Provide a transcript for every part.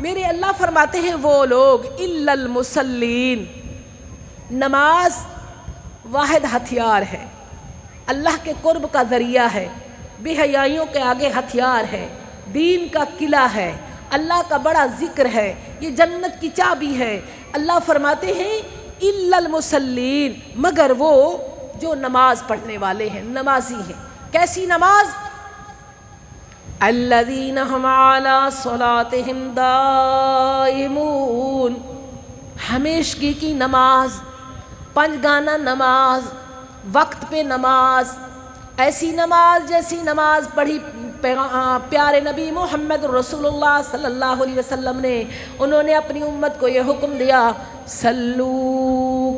میرے اللہ فرماتے ہیں وہ لوگ الا المصلین، نماز واحد ہتھیار ہے، اللہ کے قرب کا ذریعہ ہے، بے حیائیوں کے آگے ہتھیار ہے، دین کا قلعہ ہے، اللہ کا بڑا ذکر ہے، یہ جنت کی چابی ہے۔ اللہ فرماتے ہیں الا المصلین، مگر وہ جو نماز پڑھنے والے ہیں، نمازی ہیں۔ کیسی نماز؟ الذین هم علی صلاتہم دائمون، ہمیشگی کی نماز، پنجگانہ نماز، وقت پہ نماز، ایسی نماز جیسی نماز پڑھی پیارے نبی محمد رسول اللہ صلی اللہ علیہ وسلم نے۔ انہوں نے اپنی امت کو یہ حکم دیا، صلو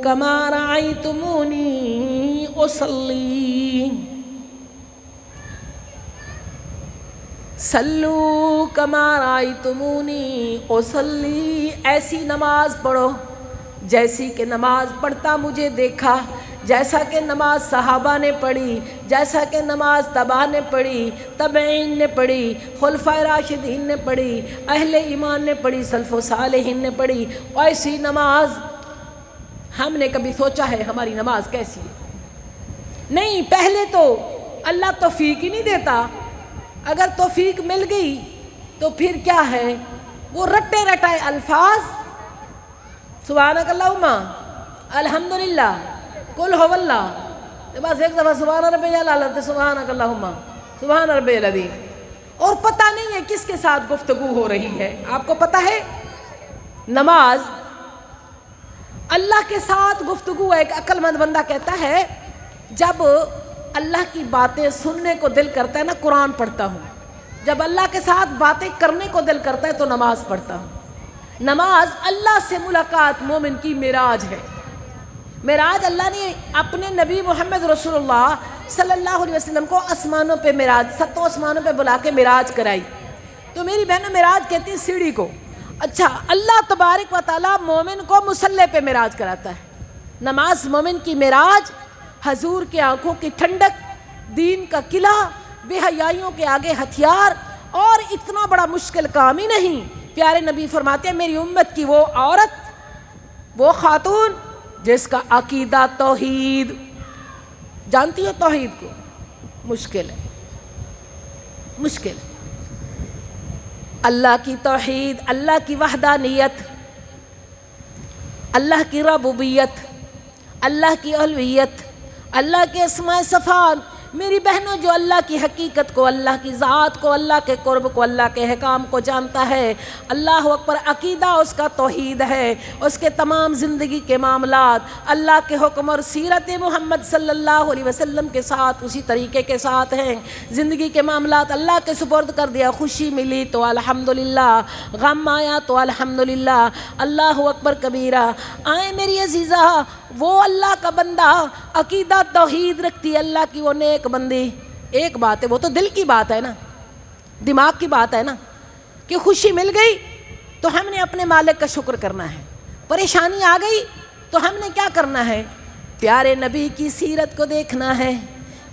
کما رأیتمونی اصلی، صلو کما رأیتمونی اصلی، ایسی نماز پڑھو جیسی کہ نماز پڑھتا مجھے دیکھا، جیسا کہ نماز صحابہ نے پڑھی، جیسا کہ نماز تبع نے پڑھی، تابعین نے پڑھی، خلفائے راشدین نے پڑھی، اہل ایمان نے پڑھی، سلف و صالحین نے پڑھی، ایسی نماز۔ ہم نے کبھی سوچا ہے ہماری نماز کیسی ہے؟ نہیں، پہلے تو اللہ توفیق ہی نہیں دیتا، اگر توفیق مل گئی تو پھر کیا ہے، وہ رٹے رٹائے الفاظ، سبحانک اللہم، الحمدللہ، قل هو اللہ، بس ایک دفعہ سبحان ربی الاعلیٰ، سبحانک اللہم، سبحان ربی العظیم، اور پتہ نہیں ہے کس کے ساتھ گفتگو ہو رہی ہے۔ آپ کو پتہ ہے نماز اللہ کے ساتھ گفتگو ہے۔ ایک عقل مند بندہ کہتا ہے جب اللہ کی باتیں سننے کو دل کرتا ہے نا، قرآن پڑھتا ہوں، جب اللہ کے ساتھ باتیں کرنے کو دل کرتا ہے تو نماز پڑھتا ہوں۔ نماز اللہ سے ملاقات مومن کی معراج ہے۔ معراج اللہ نے اپنے نبی محمد رسول اللہ صلی اللہ علیہ وسلم کو آسمانوں پہ معراج، 7 آسمانوں پہ بلا کے معراج کرائی۔ تو میری بہنوں معراج کہتی ہیں سیڑھی کو۔ اچھا، اللہ تبارک و تعالیٰ مومن کو مصلی پہ معراج کراتا ہے۔ نماز مومن کی معراج، حضور کی آنکھوں کی ٹھنڈک، دین کا قلعہ، بے حیائیوں کے آگے ہتھیار، اور اتنا بڑا مشکل کام ہی نہیں۔ پیارے نبی فرماتے ہیں میری امت کی وہ عورت، وہ خاتون جس کا عقیدہ توحید، جانتی ہو توحید کو؟ مشکل ہے، مشکل ہے۔ اللہ کی توحید، اللہ کی وحدانیت، اللہ کی ربوبیت، اللہ کی الوہیت، اللہ کے اسماء صفات۔ میری بہنوں، جو اللہ کی حقیقت کو، اللہ کی ذات کو، اللہ کے قرب کو، اللہ کے احکام کو جانتا ہے، اللہ اکبر، عقیدہ اس کا توحید ہے، اس کے تمام زندگی کے معاملات اللہ کے حکم اور سیرت محمد صلی اللہ علیہ وسلم کے ساتھ اسی طریقے کے ساتھ ہیں۔ زندگی کے معاملات اللہ کے سپرد کر دیا، خوشی ملی تو الحمدللہ، غم آیا تو الحمدللہ، اللہ اکبر کبیرہ۔ آئیں میری عزیزہ، وہ اللہ کا بندہ عقیدہ توحید رکھتی ہے، اللہ کی وہ نیک بندی، ایک بات ہے، وہ تو دل کی بات ہے نا، دماغ کی بات ہے نا، کہ خوشی مل گئی تو ہم نے اپنے مالک کا شکر کرنا ہے، پریشانی آ گئی تو ہم نے کیا کرنا ہے، پیارے نبی کی سیرت کو دیکھنا ہے،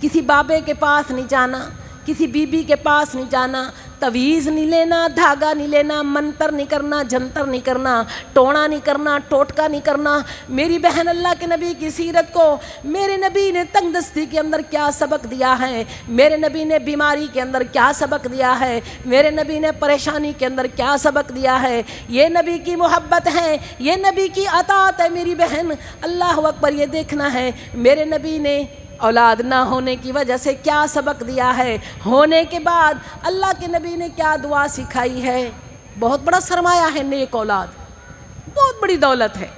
کسی بابے کے پاس نہیں جانا، کسی بی بی کے پاس نہیں جانا، تویز نہیں لینا، دھاگا نہیں لینا، منتر نہیں کرنا، جنتر نہیں کرنا، ٹونا نہیں کرنا، ٹوٹکا نہیں کرنا۔ میری بہن، اللہ کے نبی کی سیرت کو، میرے نبی نے تنگ دستی کے اندر کیا سبق دیا ہے، میرے نبی نے بیماری کے اندر کیا سبق دیا ہے، میرے نبی نے پریشانی کے اندر کیا سبق دیا ہے۔ یہ نبی کی محبت ہے، یہ نبی کی اطاعت ہے میری بہن، اللہ اکبر۔ یہ دیکھنا ہے میرے نبی نے اولاد نہ ہونے کی وجہ سے کیا سبق دیا ہے، ہونے کے بعد اللہ کے نبی نے کیا دعا سکھائی ہے۔ بہت بڑا سرمایہ ہے نیک اولاد، بہت بڑی دولت ہے،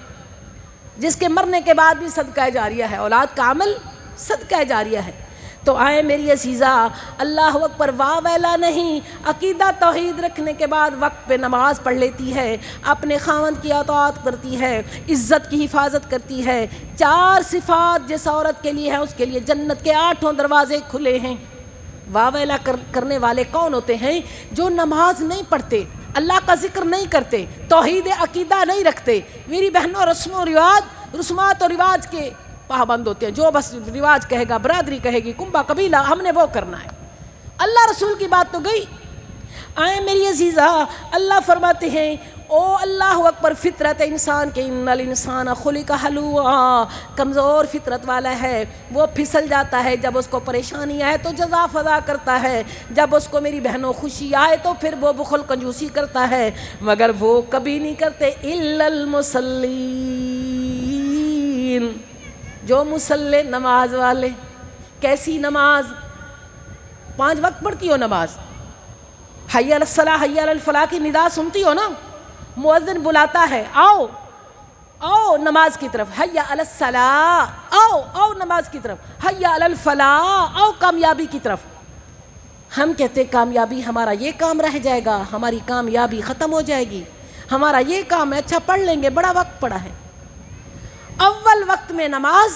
جس کے مرنے کے بعد بھی صدقہ جاریہ ہے، اولاد کا عمل صدقہ جاریہ ہے۔ تو آئے میری عزیزہ، اللہ اکبر، واہ ویلا نہیں، عقیدہ توحید رکھنے کے بعد وقت پہ نماز پڑھ لیتی ہے، اپنے خاوند کی اطاعت کرتی ہے، عزت کی حفاظت کرتی ہے۔ 4 صفات جس عورت کے لیے ہے، اس کے لیے جنت کے 8 دروازے کھلے ہیں۔ واہ ویلا کرنے والے کون ہوتے ہیں؟ جو نماز نہیں پڑھتے، اللہ کا ذکر نہیں کرتے، توحید عقیدہ نہیں رکھتے، میری بہنوں، رسومات اور رواج کے پابند ہوتے ہیں۔ جو بس رواج کہے گا، برادری کہے گی، کنبہ قبیلہ، ہم نے وہ کرنا ہے۔ اللہ رسول کی بات تو گئی، آئیں میری عزیزہ، اللہ فرماتے ہیں او اللہ اکبر، فطرت انسان کے ان الانسان خلق ہلوعا، کمزور فطرت والا ہے، وہ پھسل جاتا ہے، جب اس کو پریشانی آئے تو جزا فضا کرتا ہے، جب اس کو میری بہنوں خوشی آئے تو پھر وہ بخل کنجوسی کرتا ہے، مگر وہ کبھی نہیں کرتے الا المصلین، جو مصلی نماز والے۔ کیسی نماز؟ 5 وقت پڑھتی ہو نماز، حی علی الصلاۃ حی علی الفلاح کی ندا سنتی ہو نا، مؤذن بلاتا ہے آؤ آؤ نماز کی طرف، حی علی الصلاۃ، آؤ آؤ نماز کی طرف، حی علی الفلاح، آؤ کامیابی کی طرف۔ ہم کہتے کامیابی ہمارا یہ کام رہ جائے گا، ہماری کامیابی ختم ہو جائے گی، ہمارا یہ کام ہے، اچھا پڑھ لیں گے، بڑا وقت پڑا ہے۔ اول وقت میں نماز،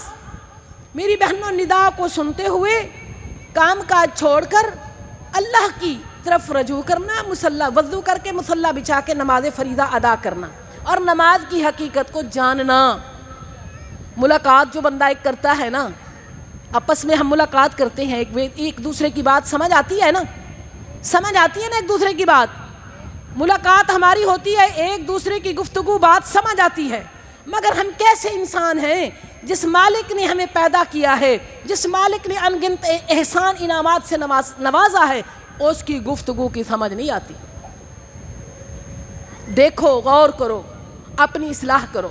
میری بہنوں ندا کو سنتے ہوئے کام کاج چھوڑ کر اللہ کی طرف رجوع کرنا، مصلی وضو کر کے مصلی بچھا کے نماز فریضہ ادا کرنا، اور نماز کی حقیقت کو جاننا۔ ملاقات جو بندہ ایک کرتا ہے نا، آپس میں ہم ملاقات کرتے ہیں، ایک دوسرے کی بات سمجھ آتی ہے نا، سمجھ آتی ہے نا ایک دوسرے کی بات، ملاقات ہماری ہوتی ہے، ایک دوسرے کی گفتگو بات سمجھ آتی ہے، مگر ہم کیسے انسان ہیں؟ جس مالک نے ہمیں پیدا کیا ہے، جس مالک نے انگنت احسان انعامات سے نوازا ہے، اس کی گفتگو کی سمجھ نہیں آتی۔ دیکھو، غور کرو، اپنی اصلاح کرو۔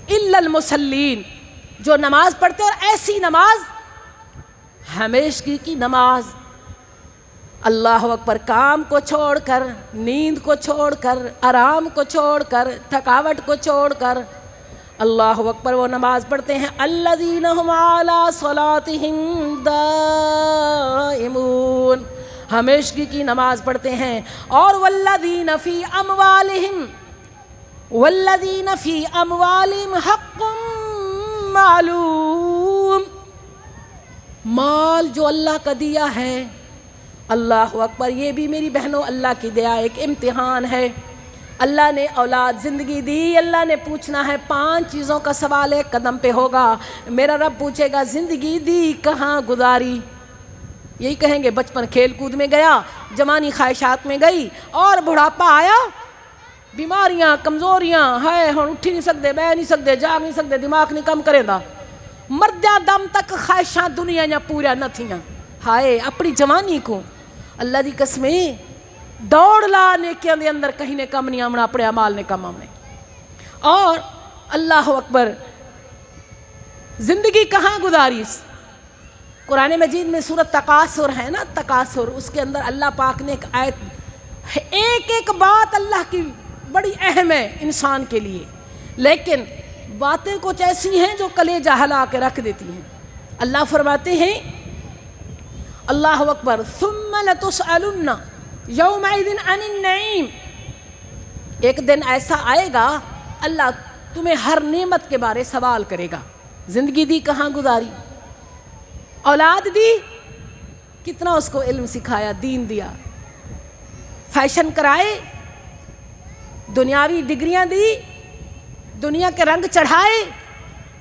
الا المصلین، جو نماز پڑھتے، اور ایسی نماز ہمیشگی کی نماز، اللہ اکبر، کام کو چھوڑ کر، نیند کو چھوڑ کر، آرام کو چھوڑ کر، تھکاوٹ کو چھوڑ کر اللہ اکبر وہ نماز پڑھتے ہیں۔ الذین ھم علی صلاتہم دائمون، ہمیشگی کی نماز پڑھتے ہیں۔ اور والذین فی اموالہم حق معلوم، مال جو اللہ کا دیا ہے، اللہ اکبر، یہ بھی میری بہنوں اللہ کی دیا ایک امتحان ہے۔ اللہ نے اولاد زندگی دی، اللہ نے پوچھنا ہے، 5 چیزوں کا سوال ایک قدم پہ ہوگا۔ میرا رب پوچھے گا زندگی دی کہاں گزاری؟ یہی کہیں گے بچپن کھیل کود میں گیا، جوانی خواہشات میں گئی، اور بڑھاپا آیا، بیماریاں، کمزوریاں، ہے ہن اٹھی نہیں سکتے، بہ نہیں سکتے، جا نہیں سکتے، دماغ نہیں کم کرے دا، مردہ دم تک خواہشاں دنیا یا پورا نہ تھیاں۔ ہائے اپنی جوانی کو اللہ دی قسمیں دوڑ لا، نیکیاں دے اندر کہیں نے کم نہیں آمنا، اپنے اعمال نے کم آمنے۔ اور اللہ اکبر، زندگی کہاں گزاری؟ قرآن مجید میں سورۃ تکاثر ہے نا، تکاثر، اس کے اندر اللہ پاک نے ایک آیت، ایک بات اللہ کی بڑی اہم ہے انسان کے لیے، لیکن باتیں کچھ ایسی ہیں جو کلیجہ ہلا کے رکھ دیتی ہیں۔ اللہ فرماتے ہیں، اللہ اکبر، ثم لتسألن یومئذ عن النعیم، ایک دن ایسا آئے گا اللہ تمہیں ہر نعمت کے بارے سوال کرے گا۔ زندگی دی کہاں گزاری؟ اولاد دی کتنا، اس کو علم سکھایا، دین دیا، فیشن کرائے، دنیاوی ڈگریاں دی، دنیا کے رنگ چڑھائے،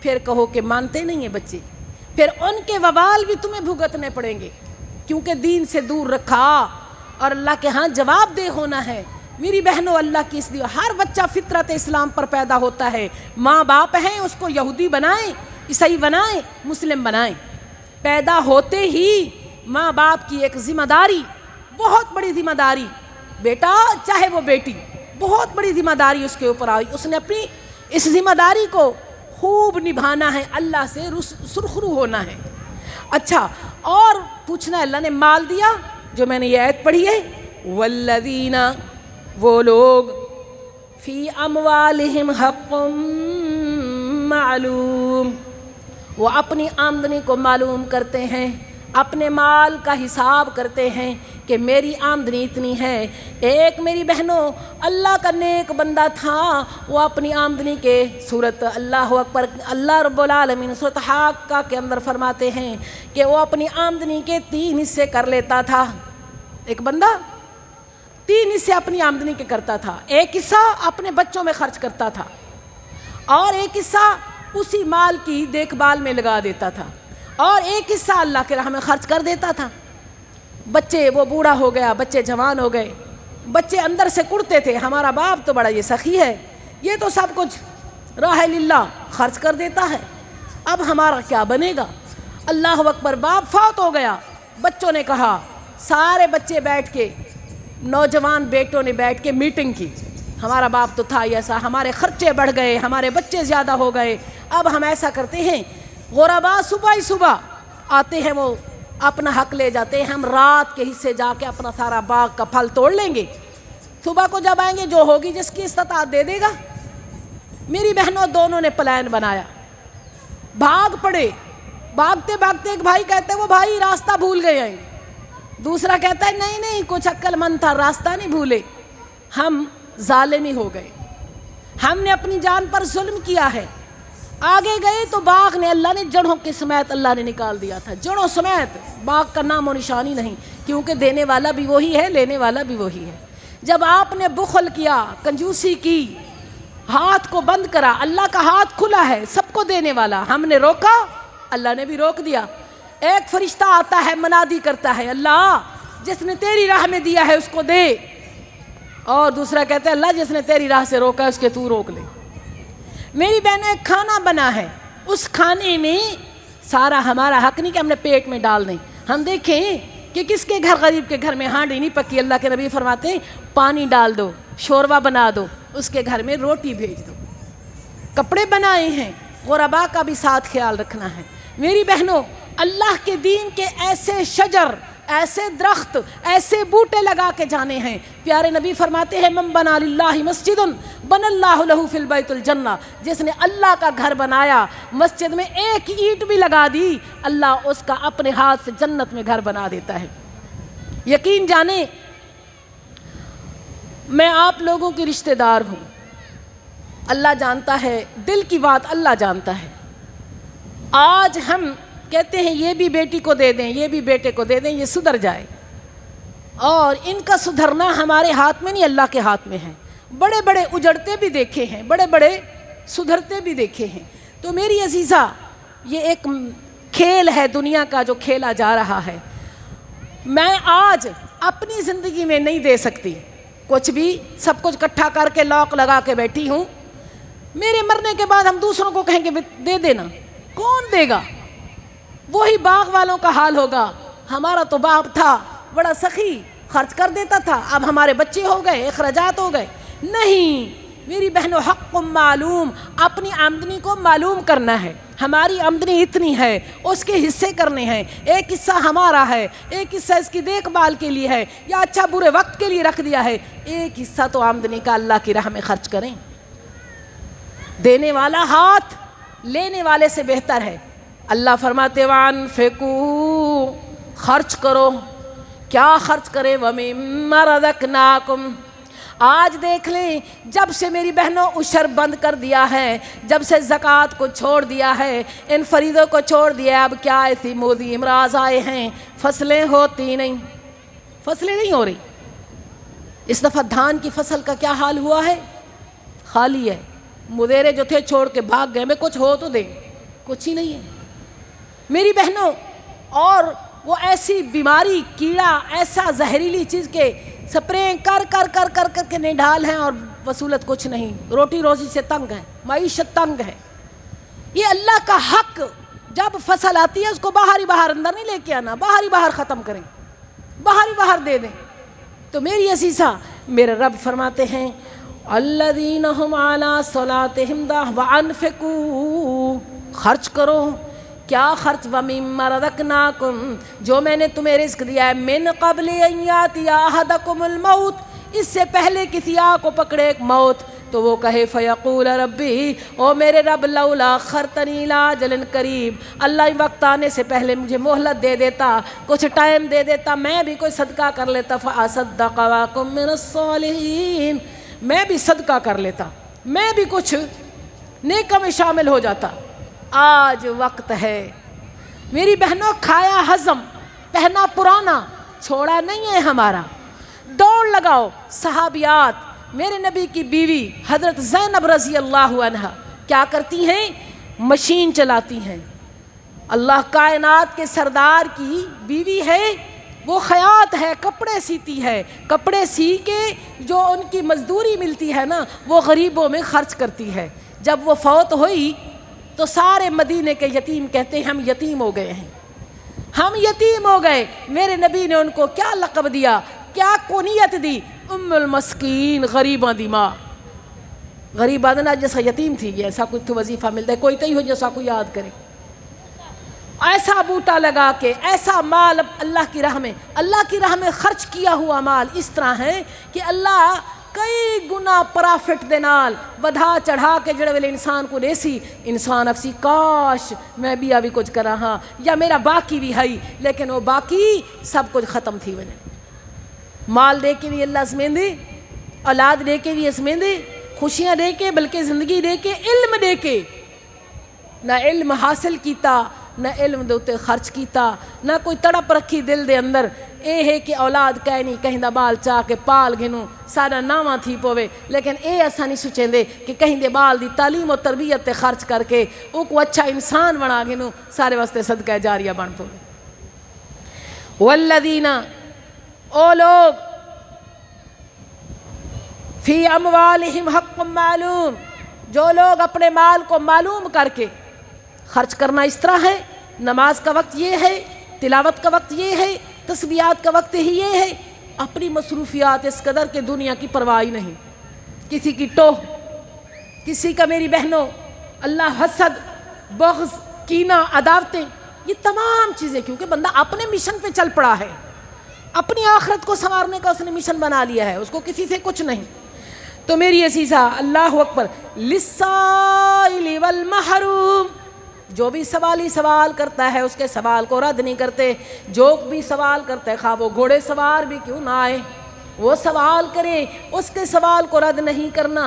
پھر کہو کہ مانتے نہیں ہیں بچے، پھر ان کے وبال بھی تمہیں بھگتنے پڑیں گے، کیونکہ دین سے دور رکھا اور اللہ کے ہاں جواب دہ ہونا ہے۔ میری بہنوں، اللہ کی اس لیے ہر بچہ فطرت اسلام پر پیدا ہوتا ہے، ماں باپ ہیں اس کو یہودی بنائیں، عیسائی بنائیں، مسلم بنائیں، پیدا ہوتے ہی ماں باپ کی ایک ذمہ داری، بہت بڑی ذمہ داری، بیٹا چاہے وہ بیٹی، بہت بڑی ذمہ داری اس کے اوپر آئی، اس نے اپنی اس ذمہ داری کو خوب نبھانا ہے، اللہ سے سرخرو ہونا ہے۔ اچھا، اور پوچھنا ہے، اللہ نے مال دیا، جو میں نے یہ آیت پڑھی ہے، والذین، وہ لوگ، فی اموالہم حق معلوم، وہ اپنی آمدنی کو معلوم کرتے ہیں، اپنے مال کا حساب کرتے ہیں کہ میری آمدنی اتنی ہے۔ ایک میری بہنوں اللہ کا نیک بندہ تھا، وہ اپنی آمدنی کے صورت، اللہ اکبر، اللہ رب العالمین سورۃ حاقہ کے اندر فرماتے ہیں کہ وہ اپنی آمدنی کے 3 حصے کر لیتا تھا۔ ایک بندہ 3 حصے اپنی آمدنی کے کرتا تھا، ایک حصہ اپنے بچوں میں خرچ کرتا تھا، اور ایک حصہ اسی مال کی دیکھ بھال میں لگا دیتا تھا، اور ایک حصہ اللہ کے راہ میں خرچ کر دیتا تھا۔ بچے وہ بوڑھا ہو گیا، بچے جوان ہو گئے، بچے اندر سے کڑتے تھے ہمارا باپ تو بڑا یہ سخی ہے، یہ تو سب کچھ راہ للہ خرچ کر دیتا ہے، اب ہمارا کیا بنے گا؟ اللہ اکبر، باپ فوت ہو گیا۔ بچوں نے کہا، سارے بچے بیٹھ کے، نوجوان بیٹوں نے بیٹھ کے میٹنگ کی، ہمارا باپ تو تھا ایسا، ہمارے خرچے بڑھ گئے، ہمارے بچے زیادہ ہو گئے، اب ہم ایسا کرتے ہیں، غربا صبح ہی صبح آتے ہیں، وہ اپنا حق لے جاتے ہیں، ہم رات کے حصے جا کے اپنا سارا باغ کا پھل توڑ لیں گے، صبح کو جب آئیں گے جو ہوگی جس کی استطاعت دے دے گا۔ میری بہنوں دونوں نے پلان بنایا، بھاگ پڑے، بھاگتے بھاگتے ایک بھائی کہتے ہیں وہ بھائی راستہ بھول گئے ہیں، دوسرا کہتا ہے نہیں نہیں کچھ عقل مند تھا، راستہ نہیں بھولے، ہم ظالمی ہو گئے، ہم نے اپنی جان پر ظلم کیا ہے۔ آگے گئے تو باغ نے اللہ نے جڑوں کے سمیت اللہ نے نکال دیا تھا، جڑوں سمیت، باغ کا نام و نشانی نہیں، کیونکہ دینے والا بھی وہی ہے، لینے والا بھی وہی ہے۔ جب آپ نے بخل کیا، کنجوسی کی، ہاتھ کو بند کرا، اللہ کا ہاتھ کھلا ہے سب کو دینے والا، ہم نے روکا، اللہ نے بھی روک دیا۔ ایک فرشتہ آتا ہے منادی کرتا ہے، اللہ جس نے تیری راہ میں دیا ہے اس کو دے، اور دوسرا کہتا ہے اللہ جس نے تیری راہ سے روکا ہے اس کے تو روک لے۔ میری بہنیں ایک کھانا بنا ہے، اس کھانے میں سارا ہمارا حق نہیں کہ ہم نے پیٹ میں ڈال دیں، ہم دیکھیں کہ کس کے گھر، غریب کے گھر میں ہانڈی نہیں پکی، اللہ کے نبی فرماتے ہیں پانی ڈال دو، شوربہ بنا دو، اس کے گھر میں روٹی بھیج دو۔ کپڑے بنائے ہیں، غربا کا بھی ساتھ خیال رکھنا ہے۔ میری بہنوں اللہ کے دین کے ایسے شجر، ایسے درخت، ایسے بوٹے لگا کے جانے ہیں۔ پیارے نبی فرماتے ہیں من بنا للہ مسجد بن اللہ لہ فی البیت الجنہ، جس نے اللہ کا گھر بنایا، مسجد میں ایک اینٹ بھی لگا دی، اللہ اس کا اپنے ہاتھ سے جنت میں گھر بنا دیتا ہے۔ یقین جانیں میں آپ لوگوں کی رشتہ دار ہوں، اللہ جانتا ہے، دل کی بات اللہ جانتا ہے۔ آج ہم کہتے ہیں یہ بھی بیٹی کو دے دیں، یہ بھی بیٹے کو دے دیں، یہ سدھر جائے، اور ان کا سدھرنا ہمارے ہاتھ میں نہیں، اللہ کے ہاتھ میں ہے۔ بڑے بڑے اجڑتے بھی دیکھے ہیں، بڑے بڑے سدھرتے بھی دیکھے ہیں۔ تو میری عزیزہ یہ ایک کھیل ہے دنیا کا جو کھیلا جا رہا ہے، میں آج اپنی زندگی میں نہیں دے سکتی کچھ بھی، سب کچھ اکٹھا کر کے لاک لگا کے بیٹھی ہوں، میرے مرنے کے بعد ہم دوسروں کو کہیں گے دے دینا، کون دے گا؟ وہی باغ والوں کا حال ہوگا، ہمارا تو باپ تھا بڑا سخی، خرچ کر دیتا تھا، اب ہمارے بچے ہو گئے، اخراجات ہو گئے۔ نہیں میری بہنوں، حق معلوم، اپنی آمدنی کو معلوم کرنا ہے، ہماری آمدنی اتنی ہے، اس کے حصے کرنے ہیں، ایک حصہ ہمارا ہے، ایک حصہ اس کی دیکھ بھال کے لیے ہے یا اچھا برے وقت کے لیے رکھ دیا ہے، ایک حصہ تو آمدنی کا اللہ کی راہ میں خرچ کریں۔ دینے والا ہاتھ لینے والے سے بہتر ہے۔ اللہ فرماتے وَأَنفِقُوا، خرچ کرو، کیا خرچ کرے؟ وَمِمَّا رَزَقْنَاكُمْ، آج دیکھ لیں جب سے میری بہنوں عشر بند کر دیا ہے، جب سے زکوٰۃ کو چھوڑ دیا ہے، ان فریضوں کو چھوڑ دیا ہے، اب کیا ایسی مودی امراض آئے ہیں، فصلیں ہوتی نہیں، فصلیں نہیں ہو رہی۔ اس دفعہ دھان کی فصل کا کیا حال ہوا ہے؟ خالی ہے، مدیرے جو تھے چھوڑ کے بھاگ گئے، میں کچھ ہو تو دے، کچھ ہی نہیں ہے میری بہنوں۔ اور وہ ایسی بیماری، کیڑا، ایسا زہریلی چیز کے سپرے کر کر کر کر کر کے نڈال ہیں اور وصولت کچھ نہیں، روٹی روزی سے تنگ ہے، معیشت تنگ ہے۔ یہ اللہ کا حق، جب فصل آتی ہے اس کو باہر ہی باہر، اندر نہیں لے کے آنا، باہر ہی باہر ختم کریں، باہر ہی باہر دے دیں۔ تو میری عزیزہ میرے رب فرماتے ہیں الذین ھم علی صلاتہم وانفقوا، خرچ کرو، کیا خرچ؟ وَمِمَّا رَزَقْنَاكُمْ، جو میں نے تمہیں رزق دیا ہے، مِن قبل ان یاتی احدکم الموت، اس سے پہلے کسی کو پکڑے ایک موت تو وہ کہے فیقول ربی، او میرے رب لولا اخرتنی الی اجل قریب، اللہ وقت آنے سے پہلے مجھے مہلت دے دیتا، کچھ ٹائم دے دیتا، میں بھی کوئی صدقہ کر لیتا، فاصدق واکن من الصالحین، میں بھی صدقہ کر لیتا، میں بھی کچھ نیکوں میں شامل ہو جاتا۔ آج وقت ہے میری بہنوں، کھایا ہضم، پہنا پرانا چھوڑا نہیں ہے ہمارا۔ دوڑ لگاؤ، صحابیات، میرے نبی کی بیوی حضرت زینب رضی اللہ عنہا کیا کرتی ہیں؟ مشین چلاتی ہیں، اللہ کائنات کے سردار کی بیوی ہے، وہ خیاط ہے، کپڑے سیتی ہے، کپڑے سی کے جو ان کی مزدوری ملتی ہے نا وہ غریبوں میں خرچ کرتی ہے۔ جب وہ فوت ہوئی تو سارے مدینے کے یتیم کہتے ہیں ہم یتیم ہو گئے ہیں، ہم یتیم ہو گئے۔ میرے نبی نے ان کو کیا لقب دیا، کیا کونیت دی؟ ام المسکین، غریباں دی ماں۔ غریب آدنا جیسا یتیم تھی، یہ ایسا کوئی تو وظیفہ ملتا ہے، کوئی تو ہی ہو جیسا کوئی یاد کرے۔ ایسا بوٹا لگا کے، ایسا مال اللہ کی راہ میں خرچ کیا ہوا مال اس طرح ہے کہ اللہ کئی گنا پرافٹ دے نال ودھا چڑھا کے جڑے ویلے انسان کو دیسی انسان اکسی کاش میں بھی ابھی کچھ کر رہا یا میرا باقی بھی ہے، لیکن وہ باقی سب کچھ ختم تھی ونے۔ مال دے کے بھی اللہ اسمیندے، اولاد دے کے بھی اسمیندے، خوشیاں دے کے، بلکہ زندگی دے کے، علم دے کے۔ نہ علم حاصل کیتا، نہ علم دے اتے خرچ کیتا، نہ کوئی تڑپ رکھی دل دے اندر اے ہے کہ اولاد کہہ نہیں کہیں دا بال چاہ کے پال گھنوں سارا ناواں تھی پوے، لیکن اے ایسا نہیں سوچیں دے کہ کہیں دے بال دی تعلیم و تربیت تے خرچ کر کے او کو اچھا انسان بنا گھنوں سارے واسطے صدقہ جاریہ بن پوے۔ والذین، او لوگ، فی اموالہم حق معلوم، جو لوگ اپنے مال کو معلوم کر کے خرچ کرنا اس طرح ہے، نماز کا وقت یہ ہے، تلاوت کا وقت یہ ہے، تسبیحات کا وقت ہی یہ ہے، اپنی مصروفیات اس قدر کہ دنیا کی پرواہ نہیں، کسی کی ٹوہ، کسی کا میری بہنوں اللہ حسد، بغض، کینہ، عداوتیں، یہ تمام چیزیں، کیونکہ بندہ اپنے مشن پہ چل پڑا ہے، اپنی آخرت کو سنوارنے کا اس نے مشن بنا لیا ہے، اس کو کسی سے کچھ نہیں۔ تو میری عزیزہ، اللہ اکبر، للسائل والمحروم، جو بھی سوالی سوال کرتا ہے اس کے سوال کو رد نہیں کرتے، جو بھی سوال کرتا ہے خواہ وہ گھوڑے سوار بھی کیوں نہ آئے، وہ سوال کرے، اس کے سوال کو رد نہیں کرنا۔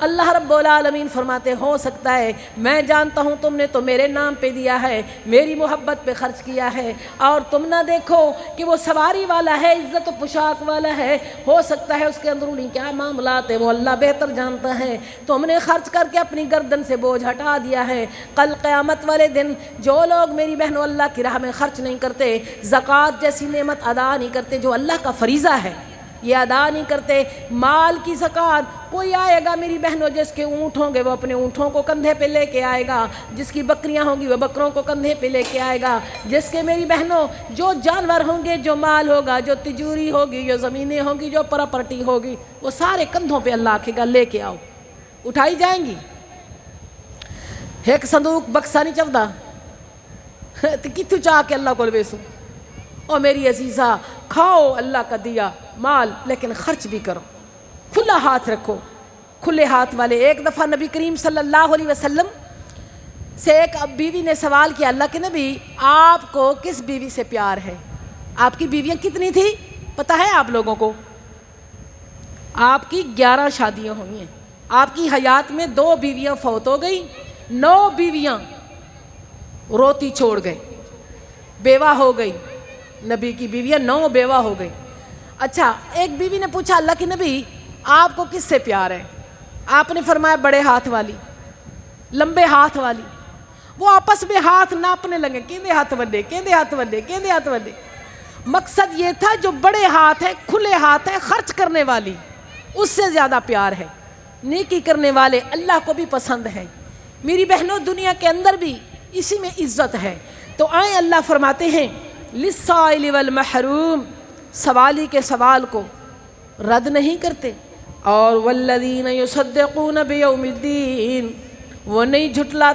اللہ رب العالمین فرماتے ہو سکتا ہے میں جانتا ہوں تم نے تو میرے نام پہ دیا ہے، میری محبت پہ خرچ کیا ہے، اور تم نہ دیکھو کہ وہ سواری والا ہے، عزت و پوشاک والا ہے، ہو سکتا ہے اس کے اندرونی کیا معاملات ہے وہ اللہ بہتر جانتا ہے، تم نے خرچ کر کے اپنی گردن سے بوجھ ہٹا دیا ہے۔ کل قیامت والے دن جو لوگ میری بہنوں اللہ کی راہ میں خرچ نہیں کرتے، زکوٰۃ جیسی نعمت ادا نہیں کرتے جو اللہ کا فریضہ ہے، یہ ادا نہیں کرتے، مال کی زکوٰۃ، کوئی آئے گا میری بہنوں جس کے اونٹ ہوں گے وہ اپنے اونٹوں کو کندھے پہ لے کے آئے گا، جس کی بکریاں ہوں گی وہ بکروں کو کندھے پہ لے کے آئے گا، جس کے میری بہنوں جو جانور ہوں گے، جو مال ہوگا، جو تجوری ہوگی، جو زمینیں ہوں گی، جو پراپرٹی ہوگی، وہ سارے کندھوں پہ اللہ آکھے گا لے کے آؤ، اٹھائی جائیں گی۔ ایک صندوق بکسا نہیں چفدا تو کتوں چاہ کے اللہ کو ویسوں۔ اور میری عزیزہ، کھاؤ اللہ کا دیا مال لیکن خرچ بھی کرو، کھلا ہاتھ رکھو، کھلے ہاتھ والے۔ ایک دفعہ نبی کریم صلی اللہ علیہ وسلم سے ایک بیوی نے سوال کیا، اللہ کے نبی آپ کو کس بیوی سے پیار ہے؟ آپ کی بیویاں کتنی تھی پتہ ہے آپ لوگوں کو؟ آپ کی 11 شادیاں ہوئی ہیں، آپ کی حیات میں 2 بیویاں فوت ہو گئی، 9 بیویاں روتی چھوڑ گئے، بیوہ ہو گئی، نبی کی بیویاں 9 بیوہ ہو گئی۔ اچھا، ایک بیوی نے پوچھا اللہ کے نبی آپ کو کس سے پیار ہے؟ آپ نے فرمایا بڑے ہاتھ والی، لمبے ہاتھ والی۔ وہ آپس میں ہاتھ ناپنے لگے، کیندے ہاتھ وڈے، کیندے ہاتھ وڈے، کیندے ہاتھ وڈے۔ مقصد یہ تھا جو بڑے ہاتھ ہے، کھلے ہاتھ ہے، خرچ کرنے والی، اس سے زیادہ پیار ہے۔ نیکی کرنے والے اللہ کو بھی پسند ہے۔ میری بہنوں، دنیا کے اندر بھی اسی میں عزت ہے۔ تو آئیں اللہ فرماتے ہیں للسائل والمحروم، سوالی کے سوال کو رد نہیں کرتے، اور والذین یصدقون بیوم الدین، وہ نہیں جھٹلاتے